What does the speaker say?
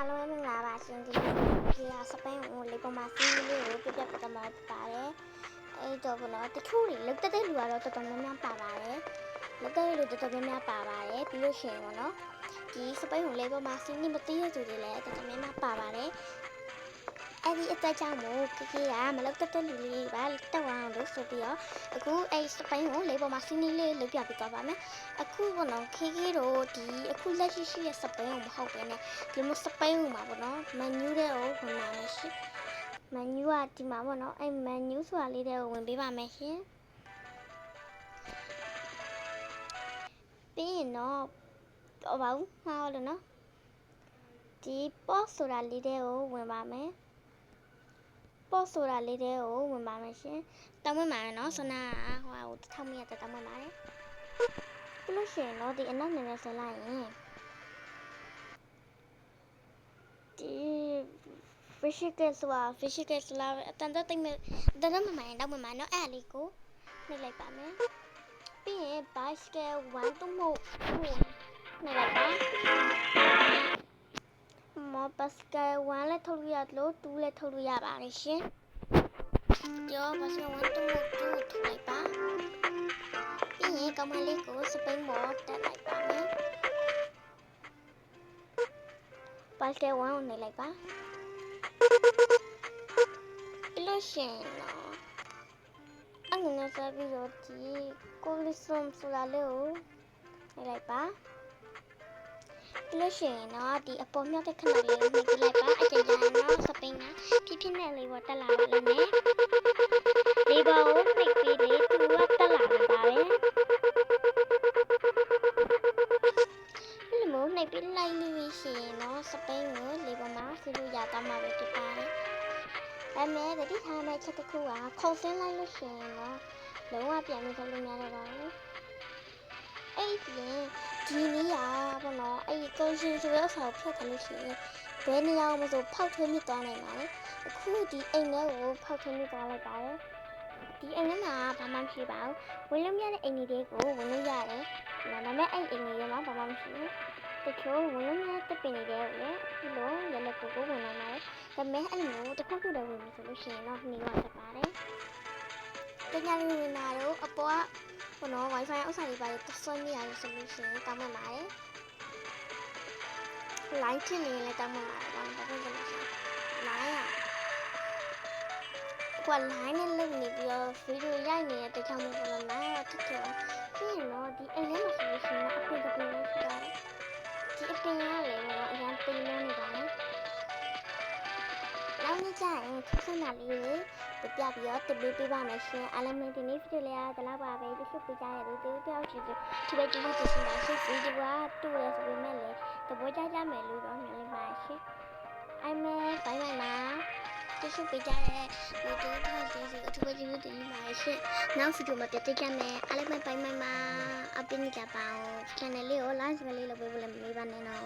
အားလုံးပဲမင်္ဂလာပါရှင်ဒီစပိန်ကိုလေပေါ်မှာစီးလေးကိုပြပြပြမှာပါတယ်အဲ့တော့ဘောနော်တချို့တွေလောက်တက်တဲ့လူကတော့တော်တော်များများပါပါတယ်လောက်တဲ့လူတော်တော်များများပါပါတယ်ပြီးလို့ရှိရင်ဘောနော်ဒီစပိန်ကိုလေပေါ်မှာစီးနေမသိရသူတွေလည်းတော်တော်များများပါပါတယ်အဲ့ဒီအတက်ကြောင့်မို့ခေခေကမလောက်တဲ့လူလေးပါတက်အောင်လို့ဆိုပြီးတော့အခုအဲ့စပိန်ကိုလေပေါ်မှာစီးနေလေးလုပ်ပြပေးသွားပါမယ်အခုဘောနော်ခေခေတို့ဒီအခုလက်ရှိရှိတဲ့စပိန်ကိုမဟုတ်ဘဲနဲ့ဒီလိုစပိန်ကိုမှာဘောနော်မန်နူးတဲ့ကိုဝင်ပါမယ်ရှင်မန်နူးကဒီမှာဘောနော်အဲ့မန်နူးဆိုတာလေးတဲ့ကိုဝင်ပေးပါမယ်ရှင်ပြီးရင်တော့တော့ပါဘူးမှားလို့နော်ဒီ post ဆိုတာလေးတဲ့ကိုဝင်ပါမယ်post ဆိုတာလေးတဲ့ကိုဝင်ပါမယ်ရှင်တောင်းဝင်ပါနော်ဆနာဟိုဟာကိုထောက်မိရတဲ့တောင်းဝင်ပါတယ်ပြီးလို့ရှိရင်တော့ဒီအနောက်နည်းနည်းဆလိုက်ရင်ဒီ physical ဆိုတာအတန်တက်တိတ်မဲ့တန်တက်မှမှန်တော့မှန်နော်အဲ့အလေးကိုနှိပ်လိုက်ပါမယ်ပြီးရင် basket 1တုံးမို့နှိပ်လိုက်ပါbasket 1လည်းထုတ်လို့ရတယ်လို့2လည်းထုတ်လို့ရပါတယ်ရှင်ကျော် basket 1တုံးမို့2ထုတ်လိုက်ပါပြီးရင်ကောင်မလေးကိုစပိန်မော်တက်လိုက်ပါမယ် basket 1ကိုနှိပ်လိုက်ပါပြီးလို့ရှိရင်တော့အငငယ်စားပြီးတော့ဒီကိုလီဆွမ်ဆိုတာလေးကိုနှိပ်လိုက်ပါပြီးလို့ရှိရင်တော့ဒီအပေါ်မြောက်တဲ့ခဏလေးကိုနှိပ်လိုက်ပါအကျဉ်းချတော့စပိန်ကဖြည်းဖြည်းနဲ့လေးပေါ်တက်လာပါလိမ့်မယ်လေးပေါ်ကိုနှိပ်ပြီးလေသူကတက်လာမှာပါပဲနှိပ်ပြီးလိုက်လို့ရှိရင်တော့စပိန်ကိုလေပေါ်မှာစီလို့ရတော့မှာပဲဖြစ်ပါတယ်။ဒါမဲ့တတိထားမဲ့ချက်တစ်ခုကခုတ်ဆင်းလိုက်လို့ရှိရင်တော့လုံးဝပြန်ပြီးထုတ်လို့မရတော့ပါဘူး။အဲ့ဒီဒီနေရာပေါ့နော်အဲ့ဒီကွန်ရှင်ဆိုတဲ့ဆောက်ဖြတ်ထားလို့ရှိရင်ဘယ်နေရာမှာဆိုဖောက်ထွင်းမြစ်သွားနိုင်ပါလဲ။အခုဒီအိမ်ထဲကိုဖောက်ထွင်းမြစ်သွားလိုက်ပါတယ်။ဒီအိမ်ထဲမှာဘာမှမရှိပါဘူး။ဝင်လို့မရတဲ့အိမ်တွေကိုဝင်လို့ရတယ်။ဒါပေမဲ့အဲ့အိမ်တွေမှာဘာမှမရှိဘူး။တချို့ဝင်လို့မရတဲ့ပင်တွေလည်းဒီလိုရလက်ကိုဝင်လာတယ်။ဒါပေမဲ့အဲ့လိုမျိုးတစ်ခုခုတည်းဝင်လို့ဆိုလို့ရှိရင်တော့နှီးရတတ်ပါတယ်။တကယ်လို့ဝင်လာတော့အပေါ်ကဟိုနော် Wi-Fi ဥစ္စာတွေပါတော့ဆွဲမိရတယ်ဆိုလို့ရှိရင်တောင်းမှပါတယ်။ line ထည့်နေလည်းတောင်းမှပါတယ်။ဘာလို့လဲဆိုလို့ရှိရင် line อ่ะကွာ line နဲ့လုပ်နေပြီးတော့ဗီဒီယိုရိုက်နေတဲ့တခြားမျိုးပေါ့နော် line ကထထပြီးရင်တော့ဒီအိမ်ထဲမှာဆိုလို့ရှိရင်အပြင်တစ်ပြင်လေးရှိပါတယ်။ဒီအပြင်ကလည်းတော့အရင်ပြင်လို့နေပါတယ်။နောက်နေ့ကျရင်ထဆန္ဒလေးကိုပြပြီးတော့တပေးပေးပါမယ်ရှင်အားလုံးဒီနေ့ဗီဒီယိုလေးကဒီလောက်ပါပဲကြည့်ရှုပေးကြရလို့တို့တယောက်ချီဒီပဲကြည့်လို့သိချင်တာရှင်ဗီဒီယိုကတူတယ်ဆိုပေမဲ့လည်းသဘောကျကြမယ်လို့တော့မျှော်လင့်ပါရှင်အဲ့မဲ့ဘိုင်ဘိုင်မှာကြည့်ရှုပေးကြတဲ့ဗီဒီယိုထောက်ကြည့်စီအထူးပဲကြည့်လို့တင်ပါရှင်နောက်ဗီဒီယိုမှာပြတ်ကြမယ်အားလုံးဘိုင်ဘိုင်မှာအပင်းကြပါအောင် channel လေးကို like လေးလုပ်ပေးဖို့လည်းမမေ့ပါနဲ့နော်